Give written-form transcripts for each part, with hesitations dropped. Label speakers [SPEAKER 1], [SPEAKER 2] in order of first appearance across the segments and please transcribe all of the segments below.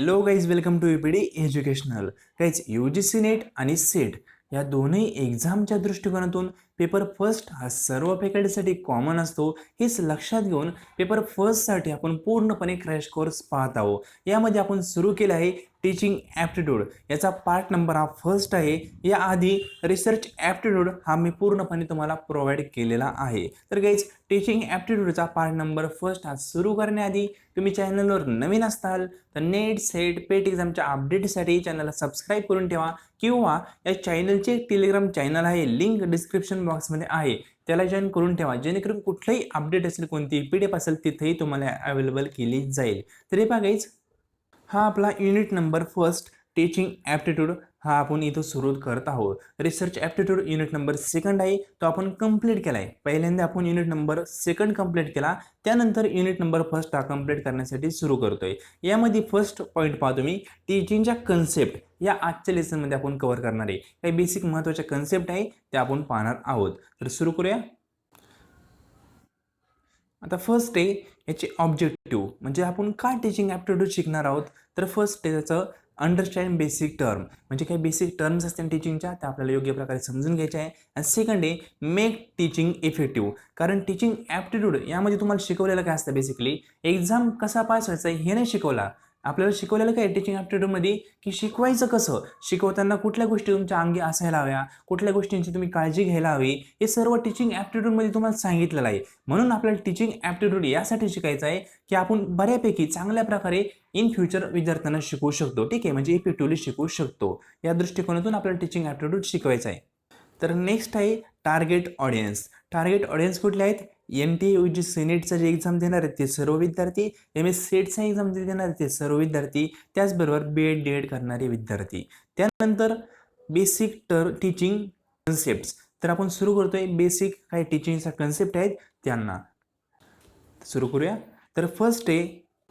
[SPEAKER 1] Hello guys, welcome to UPD educational. Guys, UGC NET आणि SET या दोन्ही एक्झामच्या दृष्टिकोनातून पेपर फर्स्ट हा सर्व फॅकल्टीसाठी कॉमन असतो. हेच लक्षात घेऊन पेपर फर्स्टसाठी आपण पूर्णपणे क्रॅश कोर्स पाहत आहोत. यामध्ये आपण सुरू केलं आहे टीचिंग ॲप्टिट्यूड. याचा पार्ट नंबर हा फर्स्ट आहे. याआधी रिसर्च ॲप्टिट्यूड हा मी पूर्णपणे तुम्हाला प्रोव्हाइड केलेला आहे. तर गाईज, टीचिंग ॲप्टिट्यूडचा पार्ट नंबर फर्स्ट हा सुरू करण्याआधी तुम्ही चॅनलवर नवीन असताल तर नेट सेट पेट एक्झामच्या अपडेटसाठी चॅनलला सबस्क्राईब करून ठेवा, किंवा या चॅनलचे टेलिग्राम चॅनल आहे, लिंक डिस्क्रिप्शन बॉक्समध्ये आहे, त्याला जॉईन करून ठेवा, जेणेकरून कुठलाही अपडेट असेल, कोणतीही PDF असेल, तिथेही तुम्हाला अवेलेबल केली जाईल. तर हे बघा, हा आपला unit number first teaching aptitude हा आपण इथं सुरू करत आहोत. Research aptitude unit number second आहे, तो आपण कंप्लीट केला आहे. पहिल्यांदा आपण युनिट नंबर सेकंड कंप्लीट केला, त्यानंतर युनिट नंबर फर्स्ट हा कंप्लीट करण्यासाठी सुरू करतोय. यामध्ये फर्स्ट पॉईंट पाहतो मी, टीचिंगच्या कन्सेप्ट या आजच्या लेसनमध्ये आपण कव्हर करणार आहे. काही बेसिक महत्त्वाच्या कन्सेप्ट आहे त्या आपण पाहणार आहोत. तर सुरू करूया. आता फर्स्ट आहे याचे ऑब्जेक्टिव्ह, म्हणजे आपण का टीचिंग ॲप्टिट्यूड शिकणार आहोत. तर फर्स्ट आहे त्याचं अंडरस्टँड बेसिक टर्म, म्हणजे काही बेसिक टर्म्स असतात टीचिंगच्या, त्या आपल्याला योग्य प्रकारे समजून घ्यायच्या आहे. आणि सेकंड आहे मेक टीचिंग इफेक्टिव्ह, कारण टीचिंग ॲप्टिट्यूड यामध्ये तुम्हाला शिकवलेलं काय असतं, बेसिकली एक्झाम कसा पास व्हायचा हे नाही शिकवला. आपल्याला शिकवलेलं काय टीचिंग ॲप्टिट्यूडमध्ये, की शिकवायचं कसं, शिकवताना कुठल्या गोष्टी तुमच्या अंगी असायला हव्या, कुठल्या गोष्टींची तुम्ही काळजी घ्यायला हवी, हे सर्व टीचिंग ॲप्टिट्यूडमध्ये तुम्हाला सांगितलेलं आहे. म्हणून आपल्याला टीचिंग ॲप्टिट्यूड यासाठी शिकायचं आहे की आपण बऱ्यापैकी चांगल्या प्रकारे इन फ्युचर विद्यार्थ्यांना शिकवू शकतो. ठीक आहे, म्हणजे इफेक्टिव्हली शिकवू शकतो. या दृष्टिकोनातून आपल्याला टीचिंग ॲप्टिट्यूड शिकवायचं आहे. तर नेक्स्ट आहे टार्गेट ऑडियन्स. टार्गेट ऑडियन्स कुठले आहेत? NTA नेटचं जे एक्झाम देणार आहेत ते सर्व विद्यार्थी, MS सेटचा एक्झाम देणार आहेत ते सर्व विद्यार्थी, त्याचबरोबर BEd DEd करणारे विद्यार्थी. त्यानंतर बेसिक टीचिंग कन्सेप्ट. तर आपण सुरू करतोय बेसिक काही टीचिंगचा कन्सेप्ट आहेत त्यांना. सुरू करूया. तर फर्स्ट आहे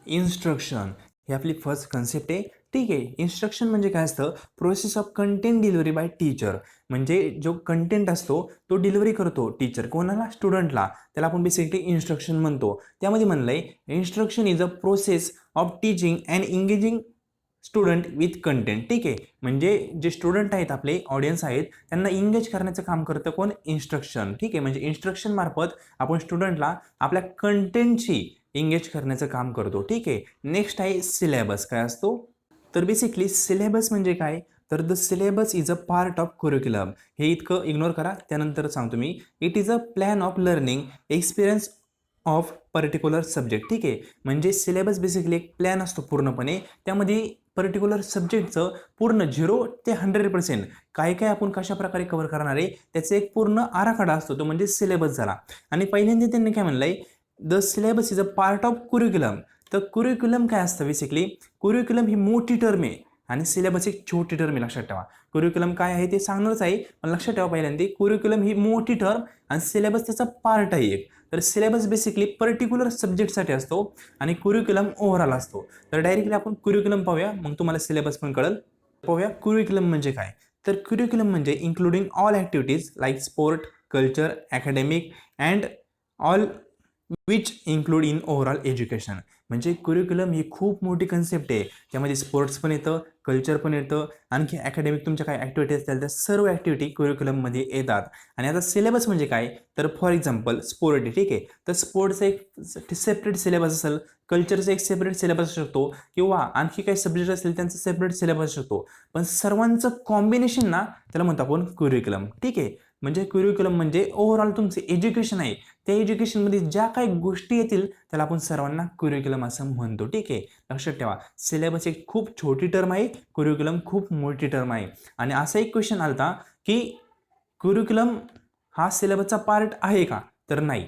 [SPEAKER 1] इन्स्ट्रक्शन. ही आपली फर्स्ट कन्सेप्ट आहे. ठीक आहे, इन्स्ट्रक्शन म्हणजे काय असतं? Process of content delivery by teacher, म्हणजे जो कंटेंट असतो तो डिलिव्हरी करतो टीचर कोणाला? स्टुडंटला. त्याला आपण बेसिकली इन्स्ट्रक्शन म्हणतो. त्यामध्ये म्हणलंय instruction is a process of teaching and engaging student with content. ठीक आहे, म्हणजे जे स्टुडंट आहेत, आपले ऑडियन्स आहेत, त्यांना इंगेज करण्याचं काम करतं कोण? इन्स्ट्रक्शन. ठीक आहे, म्हणजे इन्स्ट्रक्शन मार्फत आपण स्टुडंटला आपल्या कंटेंटशी एंगेज करण्याचं काम करतो. ठीक आहे. नेक्स्ट आहे सिलेबस. काय असतो? तर बेसिकली सिलेबस म्हणजे काय? तर the syllabus is a part of curriculum. हे इतकं इग्नोर करा, त्यानंतर सांगतो मी. It is a plan of learning experience of particular subject. ठीक आहे, म्हणजे सिलेबस बेसिकली एक प्लॅन असतो पूर्णपणे, त्यामध्ये पर्टिक्युलर सब्जेक्टचं पूर्ण 0 ते 100% काय काय आपण कशा प्रकारे कव्हर करणार आहे त्याचा एक पूर्ण आराखडा असतो, तो म्हणजे सिलेबस झाला. आणि पहिल्यांदा त्यांनी काय म्हणलंय, the syllabus is a part of curriculum. तर कुरिक्युलम काय असतं? बेसिकली कुरिक्युलम ही मोठी टर्म आहे आणि सिलेबस एक छोटी टर्म आहे. लक्षात ठेवा, कुरिक्युलम काय आहे ते सांगणारच आहे, पण लक्षात ठेवा पहिल्यांदा कुरिक्युलम ही मोठी टर्म आणि सिलेबस त्याचा पार्ट आहे एक. तर सिलेबस बेसिकली पर्टिक्युलर सब्जेक्टसाठी असतो आणि कुरिक्युलम ओव्हरऑल असतो. तर डायरेक्टली आपण कुरिक्युलम पाहूया, मग तुम्हाला सिलेबस पण कळेल. पाहूया कुरिक्युलम म्हणजे काय. तर कुरिक्युलम म्हणजे including all activities like sport, culture, academic and all which include in overall education. म्हणजे कुरिक्युलम ही खूप मोठी कन्सेप्ट आहे. त्यामध्ये स्पोर्ट्स पण येतं, कल्चर पण येतं, आणखी अकॅडमिक तुमच्या काय ॲक्टिव्हिटी असतील त्या सर्व ॲक्टिव्हिटी कुरिक्युलममध्ये येतात. आणि आता सिलेबस म्हणजे काय? तर फॉर एक्झाम्पल स्पोर्ट आहे. ठीक आहे, तर स्पोर्ट्सचा एक सेपरेट सिलेबस असेल, कल्चरचा एक सेपरेट सिलेबस असू शकतो, किंवा आणखी काही सब्जेक्ट असतील त्यांचा सेपरेट सिलेबस असू शकतो. पण सर्वांचं कॉम्बिनेशन ना, त्याला म्हणतो आपण कुरिक्युलम. ठीक आहे, म्हणजे कुरिक्युलम म्हणजे ओव्हरऑल तुमचे एज्युकेशन आहे, त्या एज्युकेशनमध्ये ज्या काही गोष्टी येतील त्याला आपण सर्वांना कुरिक्युलम असं म्हणतो. ठीक आहे, लक्षात ठेवा, सिलेबस एक खूप छोटी टर्म आहे, कुरिक्युलम खूप मोठी टर्म आहे. आणि असा एक क्वेश्चन आलता की कुरिक्युलम हा सिलेबसचा पार्ट आहे का? तर नाही.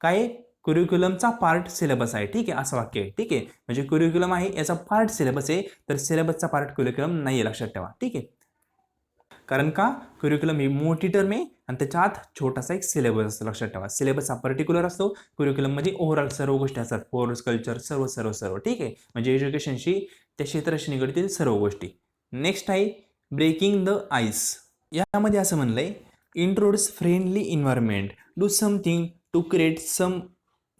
[SPEAKER 1] काय? कुरिक्युलमचा पार्ट सिलेबस आहे. ठीक आहे, असं वाक्य आहे. ठीक आहे, म्हणजे कुरिक्युलम आहे याचा पार्ट सिलेबस आहे, तर सिलेबसचा पार्ट कुरिक्युलम नाही आहे. लक्षात ठेवा. ठीक आहे, कारण का? कुरिक्युलम ही मोठी टर्म आहे आणि त्याच्या आत छोटासा एक सिलेबस असतो. लक्षात ठेवा, सिलेबस हा पर्टिक्युलर असतो, कुरिक्युलममध्ये ओव्हरऑल सर्व गोष्टी असतात, स्पोर्ट्स, कल्चर, सर्व सर्व सर्व. ठीक आहे, म्हणजे एज्युकेशनशी त्या क्षेत्राशी निगडीतील सर्व गोष्टी. नेक्स्ट आहे ब्रेकिंग द आईस. यामध्ये असं म्हणलंय, introduce friendly environment, do something to create some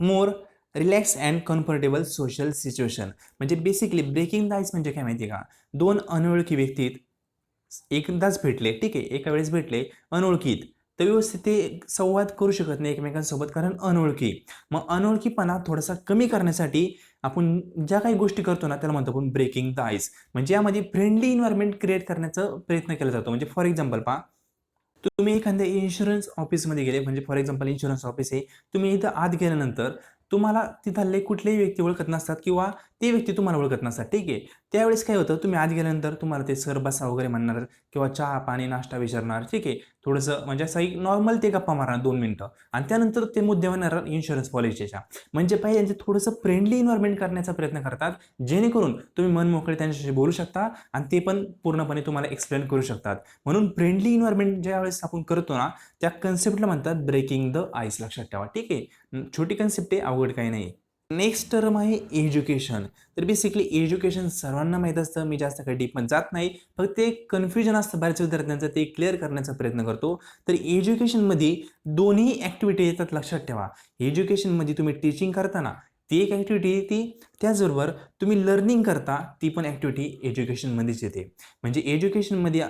[SPEAKER 1] more relax and comfortable social situation. म्हणजे बेसिकली ब्रेकिंग द आईस म्हणजे काय माहिती आहे का, दोन अनोळखी व्यक्तीत एकदाच भेटले, ठीक आहे, एका वेळेस भेटले अनोळखीत, तर व्यवस्थित ते संवाद करू शकत नाही एकमेकांसोबत, कारण अनोळखी. मग अनोळखीपणा थोडासा कमी करण्यासाठी आपण ज्या काही गोष्टी करतो ना, त्याला म्हणतो आपण ब्रेकिंग द आईस. म्हणजे यामध्ये फ्रेंडली एन्व्हायरमेंट क्रिएट करण्याचा प्रयत्न केला जातो. म्हणजे फॉर एक्झाम्पल पहा, तुम्ही एखाद्या इन्शुरन्स ऑफिसमध्ये गेले, म्हणजे फॉर एक्झाम्पल इन्शुरन्स ऑफिस आहे, तुम्ही इथं आत गेल्यानंतर तुम्हाला तिथले कुठलेही व्यक्ती ओळखत नसतात किंवा ते व्यक्ती तुम्हाला ओळखत नसतात, ठीक आहे. त्यावेळेस काय होतं, तुम्ही आत गेल्यानंतर तुम्हाला ते सर बसा वगैरे म्हणणार किंवा चहा पाणी नाश्ता विचारणार, ठीक आहे. थोडंसं म्हणजे असं एक नॉर्मल ते गप्पा मारणार 2 मिनिटं आणि त्यानंतर ते मुद्दे म्हणणार इन्शुरन्स पॉलिसीच्या. म्हणजे पहिल्यांदा थोडंसं फ्रेंडली एन्व्हायरमेंट करण्याचा प्रयत्न करतात, जेणेकरून तुम्ही मन मोकळे त्यांच्याशी बोलू शकता आणि ते पण पूर्णपणे तुम्हाला एक्सप्लेन करू शकतात. म्हणून फ्रेंडली एन्व्हायरमेंट ज्यावेळेस आपण करतो ना, त्या कन्सेप्टला म्हणतात ब्रेकिंग द आईस. लक्षात ठेवा, ठीक आहे. छोटी कन्सेप्ट आहे, अवघड काही नाही. नेक्स्ट टर्म आहे एज्युकेशन. तर बेसिकली एज्युकेशन सर्वांना माहीत असतं, मी जास्त काही डीपमध्ये जात नाही, फक्त ते कन्फ्युजन असतं बऱ्याच विद्यार्थ्यांचं, ते क्लिअर करण्याचा प्रयत्न करतो. तर एज्युकेशनमध्ये दोन्ही ॲक्टिव्हिटी येतात, लक्षात ठेवा. एज्युकेशनमध्ये तुम्ही टीचिंग करताना ती एक ॲक्टिव्हिटी येते, त्याचबरोबर तुम्ही लर्निंग करता ती पण ॲक्टिव्हिटी एज्युकेशनमध्येच येते. म्हणजे एज्युकेशनमध्ये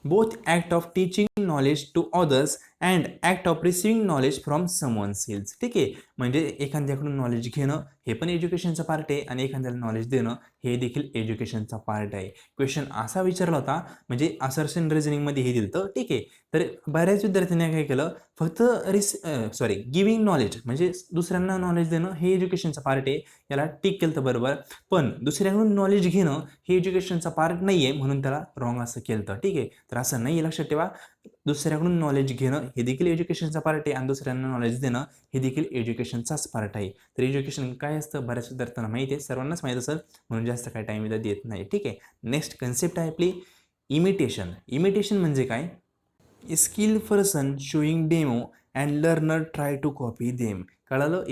[SPEAKER 1] both act of teaching knowledge to others and act of receiving knowledge from someone else. ठीक आहे. म्हणजे एखाद्याकडून नॉलेज घेणं हे पण एज्युकेशनचा पार्ट आहे आणि एखाद्याला नॉलेज देणं हे देखील एज्युकेशनचा पार्ट आहे. क्वेश्चन असा विचारला होता, म्हणजे असर्शन रिझनिंगमध्ये हे दिलं तर, ठीक आहे. तर बऱ्याच विद्यार्थ्यांनी काय केलं, फक्त गिविंग नॉलेज म्हणजे दुसऱ्यांना नॉलेज देणं हे एज्युकेशनचा पार्ट आहे, याला टिक केलं तर बरोबर. पण दुसऱ्याकडून नॉलेज घेणं हे एज्युकेशनचा पार्ट नाही आहे, म्हणून त्याला रॉंग असं केलं तर, ठीक आहे. तर असं नाही आहे, लक्षात ठेवा. दुसऱ्याकडून नॉलेज घेणं हे देखील एज्युकेशनचा पार्ट आहे आणि दुसऱ्यांना नॉलेज देणं हे देखील एज्युकेशनचाच पार्ट आहे. तर एज्युकेशन काय असतं बऱ्याच विद्यार्थ्यांना माहिती आहे, सर्वांनाच माहीत असेल, म्हणून जास्त काही टाईम इथं देत नाही, ठीक आहे. नेक्स्ट कन्सेप्ट आहे आपली इमिटेशन. इमिटेशन म्हणजे काय, skill person showing demo and learner try to copy them. कळालं.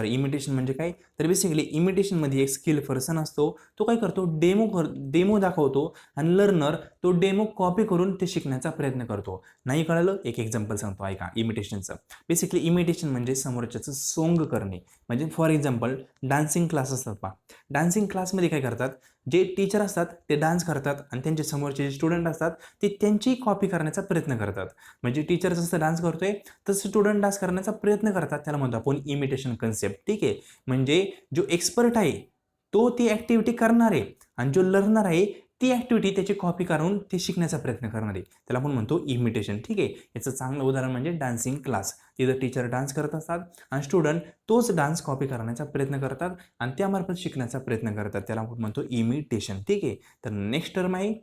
[SPEAKER 1] इमिटेशन म्हणजे काय, तर बेसिकली इमिटेशनमध्ये एक स्किल पर्सन असतो, तो काय करतो, डेमो दाखवतो आणि लर्नर तो डेमो कॉपी करून ते शिकण्याचा प्रयत्न करतो. नाही कळालं, एक एक्झाम्पल सांगतो ऐका इमिटेशनचं. बेसिकली इमिटेशन म्हणजे समोरच्याचं सोंग करणे. म्हणजे फॉर एक्झाम्पल डान्सिंग क्लास असतात पहा, डान्सिंग क्लासमध्ये काय करतात, जे टीचर असतात ते डान्स करतात आणि त्यांचे समोरचे जे स्टुडंट असतात ते त्यांची कॉपी करण्याचा प्रयत्न करतात. म्हणजे टीचर जसं डान्स करतोय तसं स्टुडंट डान्स करण्याचा प्रयत्न करतात, त्याला म्हणतो आपण इमिटेशन कन्सेप्ट, ठीक आहे. म्हणजे जो एक्सपर्ट आहे तो ती ॲक्टिव्हिटी करणार आहे आणि जो लर्नर आहे ती ॲक्टिव्हिटी त्याची कॉपी करून ते शिकण्याचा प्रयत्न करणार आहे, त्याला आपण म्हणतो इमिटेशन, ठीक आहे. याचं चांगलं उदाहरण म्हणजे डान्सिंग क्लास. तिथं टीचर डान्स करत असतात आणि स्टुडंट तोच डान्स कॉपी करण्याचा प्रयत्न करतात आणि त्यामार्फत शिकण्याचा प्रयत्न करतात, त्याला आपण म्हणतो इमिटेशन, ठीक आहे. तर नेक्स्ट टर्म आहे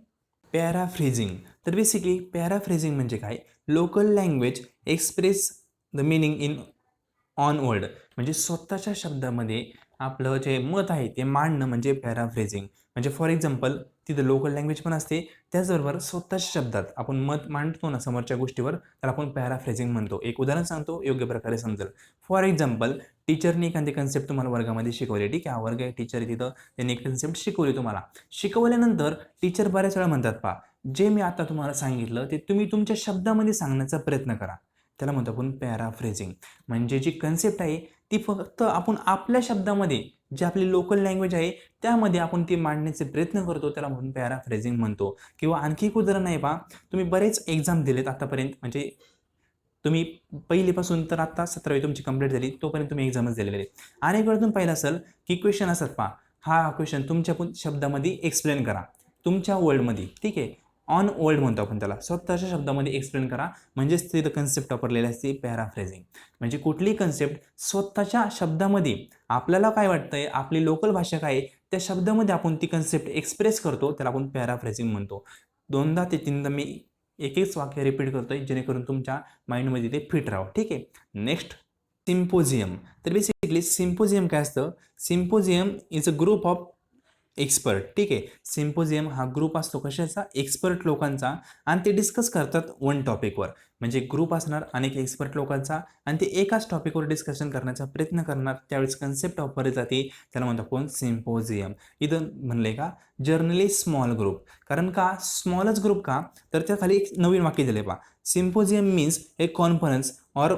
[SPEAKER 1] पॅराफ्रेझिंग. तर बेसिकली पॅराफ्रेझिंग म्हणजे काय, local language express the meaning in on word. म्हणजे स्वतःच्या शब्दामध्ये आपलं जे मत आहे ते मांडणं म्हणजे पॅराफ्रेझिंग. म्हणजे फॉर एक्झाम्पल तिथं लोकल लँग्वेज पण असते, त्याचबरोबर स्वतःच्या शब्दात आपण मत मांडतो ना समोरच्या गोष्टीवर, त्याला आपण पॅराफ्रेझिंग म्हणतो. एक उदाहरण सांगतो, योग्य प्रकारे समजेल. फॉर एक्झाम्पल टीचरने एखादी कन्सेप्ट तुम्हाला वर्गामध्ये शिकवली, ठीक आहे, हा वर्ग आहे, टीचर तिथं त्यांनी एक कन्सेप्ट शिकवली तुम्हाला. शिकवल्यानंतर टीचर बऱ्याच वेळा म्हणतात, पहा जे मी आता तुम्हाला सांगितलं ते तुम्ही तुमच्या शब्दामध्ये सांगण्याचा प्रयत्न करा, त्याला म्हणतो आपण पॅराफ्रेझिंग. म्हणजे जी कन्सेप्ट आहे ती फक्त आपण आपल्या शब्दामध्ये, जी आपली लोकल लँग्वेज आहे त्यामध्ये आपण ती मांडण्याचे प्रयत्न करतो, त्याला म्हणून पॅराफ्रेझिंग म्हणतो. किंवा आणखी एक उदाहरण आहे पहा, तुम्ही बरेच एक्झाम दिलेत आतापर्यंत, म्हणजे तुम्ही पहिलीपासून तर आता 17वी तुमची कंप्लीट झाली तोपर्यंत तुम्ही एक्झामच दिलेले आहेत. अनेक वेळा तुम्ही पाहिलं असेल की क्वेश्चन असतात पहा, हा क्वेश्चन तुमच्या शब्दामध्ये एक्सप्लेन करा, तुमच्या वर्ल्डमध्ये, ठीक आहे, ऑन वर्ल्ड म्हणतो आपण त्याला, स्वतःच्या शब्दामध्ये एक्सप्लेन करा, म्हणजेच तिथं कन्सेप्ट वापरलेली असते पॅराफ्रेझिंग. म्हणजे कुठलीही कन्सेप्ट स्वतःच्या शब्दामध्ये आपल्याला काय वाटतंय, आपली लोकल भाषा काय त्या शब्दामध्ये आपण ती कन्सेप्ट एक्सप्रेस करतो, त्याला आपण पॅराफ्रेझिंग म्हणतो. 2दा ते 3दा मी एक वाक्य रिपीट करतोय जेणेकरून तुमच्या माइंडमध्ये ते फिट राहावं, ठीक आहे. Next symposium. तर बेसिकली सिम्पोजियम काय असतं, symposium is a group of expert, ठीक आहे. सिम्पोजियम हा ग्रुप असतो कशाचा, एक्सपर्ट लोकांचा, आणि ते डिस्कस करतात वन टॉपिकवर. म्हणजे ग्रुप असणार अनेक एक्सपर्ट लोकांचा आणि ते एकाच टॉपिकवर डिस्कशन करण्याचा प्रयत्न करणार, त्यावेळेस कन्सेप्ट वापरली जाते, त्याला म्हणतो आपण सिम्पोजियम. इथं म्हणले का जर्नली स्मॉल ग्रुप, कारण का स्मॉलच ग्रुप का, तर त्या खाली एक नवीन वाक्य दिले पहा, symposium means a conference or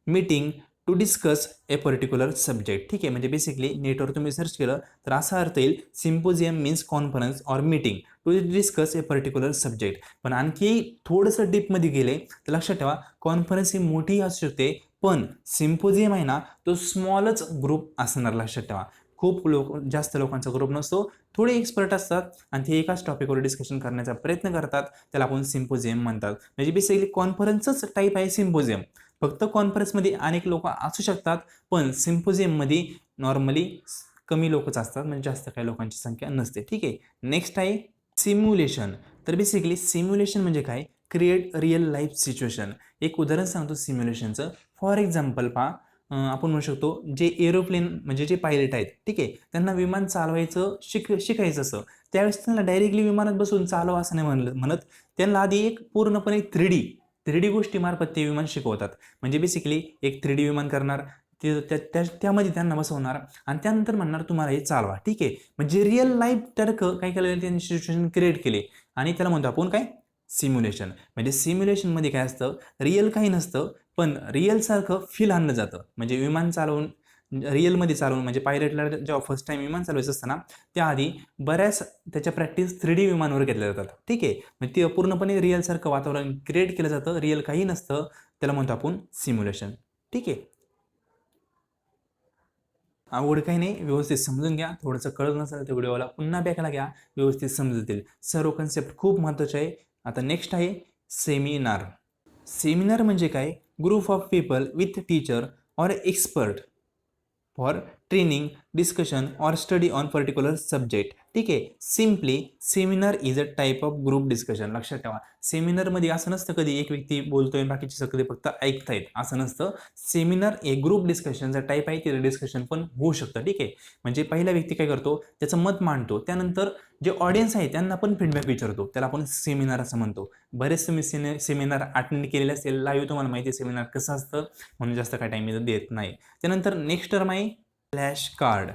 [SPEAKER 1] meeting to discuss a particular subject. ठीक आहे, म्हणजे बेसिकली नेटवर तुम्ही सर्च केलं तर असा अर्थ येईल symposium means conference or meeting to discuss a particular subject. पण आणखी थोडंसं डीपमध्ये गेले तर लक्षात ठेवा कॉन्फरन्स ही मोठी असू शकते, पण सिम्पोजियम आहे ना तो स्मॉलच ग्रुप असणार. लक्षात ठेवा खूप जास्त लोकांचा ग्रुप नसतो, थोडे एक्सपर्ट असतात आणि ते एकाच टॉपिकवर डिस्कशन करण्याचा प्रयत्न करतात, त्याला आपण सिम्पोजियम म्हणतात. म्हणजे बेसिकली कॉन्फरन्सच टाईप आहे सिम्पोजियम. फक्त कॉन्फरन्समध्ये अनेक लोक असू शकतात, पण सिम्पोजियममध्ये नॉर्मली कमी लोकच असतात, म्हणजे जास्त काही लोकांची संख्या नसते. ठीक आहे, नेक्स्ट आहे सिम्युलेशन. तर बेसिकली सिम्युलेशन म्हणजे काय, क्रिएट रिअल लाईफ सिच्युएशन. एक उदाहरण सांगतो सिम्युलेशनचं. फॉर एक्झाम्पल पहा, आपण म्हणू शकतो जे एरोप्लेन म्हणजे जे पायलट आहेत, ठीक आहे, त्यांना विमान चालवायचं शिकायचं असं, त्यावेळेस त्यांना डायरेक्टली विमानात बसून चालवा असं नाही म्हणत, त्यांना आधी एक पूर्णपणे 3D गोष्टीमार्फत ते विमान शिकवतात. म्हणजे बेसिकली एक 3D विमान करणार, त्यामध्ये त्यांना बसवणार आणि त्यानंतर म्हणणार तुम्हाला हे चालवा. ठीक आहे, म्हणजे रिअल लाईफ सारखं काय केलं त्यांनी सिच्युएशन क्रिएट केले आणि त्याला म्हणतो आपण काय, सिम्युलेशन. म्हणजे सिम्युलेशनमध्ये काय असतं, रिअल काही नसतं, पण रिअलसारखं फील आणलं जातं. म्हणजे विमान चालवून रिअलमध्ये चालवून, म्हणजे पायलटला जेव्हा फर्स्ट टाइम विमान चालवायचं असतं ना, त्याआधी बऱ्याच त्याच्या प्रॅक्टिस 3D विमानावर घेतल्या जातात. ठीक आहे, म्हणजे ते पूर्णपणे रिअलसारखं वातावरण क्रिएट केलं जातं, रिअल काही नसतं, त्याला म्हणतो आपण सिम्युलेशन. ठीक आहे, आवड काही नाही, व्यवस्थित समजून घ्या. थोडंसं कळत नसेल तर व्हिडिओला पुन्हा बॅकला घ्या, व्यवस्थित समजतील. सर्व कन्सेप्ट खूप महत्त्वाचे आहे. आता नेक्स्ट आहे सेमिनार. सेमिनार म्हणजे काय, group of people with teacher or expert for training, discussion or study on particular subject. ठीक आहे, simply seminar is a type of group discussion. लक्षात ठेवा सेमिनारमध्ये असं नसतं कधी एक व्यक्ती बोलतोय बाकीचे सगळे फक्त ऐकतायत, असं नसतं. सेमिनार एक ग्रुप डिस्कशनचा टाईप आहे, तिथे डिस्कशन पण होऊ शकतं. ठीक आहे, म्हणजे पहिला व्यक्ती काय करतो, त्याचं मत मांडतो, त्यानंतर जे ऑडियन्स आहे त्यांना पण फीडबॅक विचारतो, त्याला आपण सेमिनार असं म्हणतो. बरेच तुम्ही सेमिनार अटेंड केलेले असेल, लाईव्ह तुम्हाला माहिती आहे सेमिनार कसं असतं, म्हणून जास्त काय टाईम देत नाही. त्यानंतर नेक्स्ट टर्म आहे फ्लॅश कार्ड.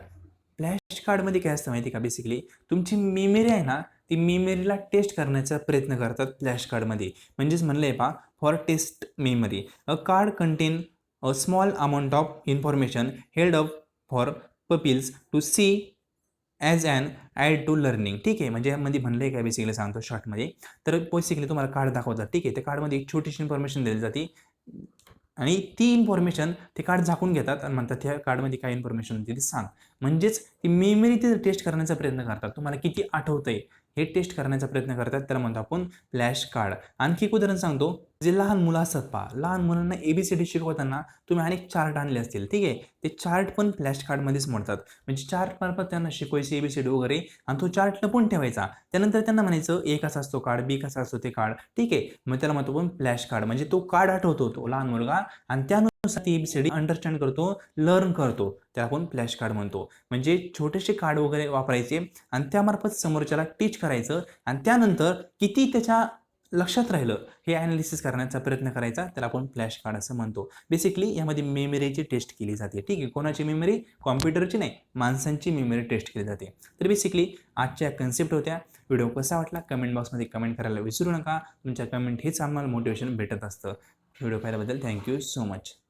[SPEAKER 1] फ्लॅश कार्डमध्ये काय असतं माहिती का, बेसिकली तुमची मेमरी आहे ना, ती मेमरीला टेस्ट करण्याचा प्रयत्न करतात फ्लॅश कार्डमध्ये. म्हणजेच म्हणलंय पहा, for test memory a card contain a small amount of information held up for pupils to see as an aid to learning. ठीक आहे, म्हणजे यामध्ये म्हणलं आहे काय बेसिकली सांगतो शॉर्टमध्ये. तर बेसिकली तुम्हाला कार्ड दाखवतात. ठीक आहे, त्या कार्डमध्ये एक छोटीशी इन्फॉर्मेशन दिली जाते आणि ती इन्फॉर्मेशन ते कार्ड झाकून घेतात आणि म्हणतात त्या कार्डमध्ये काय इन्फॉर्मेशन होती ते सांग. म्हणजेच ती मेमरी ते टेस्ट करण्याचा प्रयत्न करतात, तुम्हाला किती आठवतंय हे टेस्ट करण्याचा प्रयत्न करतात, त्याला म्हणतो आपण फ्लॅश कार्ड. आणखी एक उदाहरण सांगतो, जे लहान मुलं असतात पहा, लहान मुलांना ABCD शिकवताना तुम्ही अनेक चार्ट आणले असतील. ठीक आहे, ते चार्ट पण फ्लॅश कार्डमध्येच मोडतात. म्हणजे चार्ट मार्फत त्यांना शिकवायची ABCD वगैरे आणि तो चार्ट लपून ठेवायचा. त्यानंतर त्यांना म्हणायचं A कसा असतो कार्ड, B कसा असतो ते कार्ड. ठीक आहे, मग त्याला म्हणतो पण फ्लॅश कार्ड. म्हणजे तो कार्ड आठवतो तो लहान मुलगा आणि त्यानुसार ती ABCD अंडरस्टँड करतो, लर्न करतो, त्याला आपण फ्लॅश कार्ड म्हणतो. म्हणजे छोटेसे कार्ड वगैरे वापरायचे आणि त्यामार्फत समोरच्याला टीच करायचं आणि त्यानंतर किती त्याच्या लक्षात राहिलं हे ॲनालिसिस करण्याचा प्रयत्न करायचा, त्याला आपण फ्लॅश कार्ड असं म्हणतो. बेसिकली यामध्ये मेमरीची टेस्ट केली जाते. ठीक आहे, कोणाची मेमरी, कॉम्प्युटरची नाही, माणसांची मेमरी टेस्ट केली जाते. तर बेसिकली आजच्या कन्सेप्ट होत्या. व्हिडिओ कसा वाटला कमेंट बॉक्समध्ये कमेंट करायला विसरू नका. तुमच्या कमेंट हेच आम्हाला मोटिवेशन भेटत असतं. व्हिडिओ पाहिल्याबद्दल थँक्यू सो मच.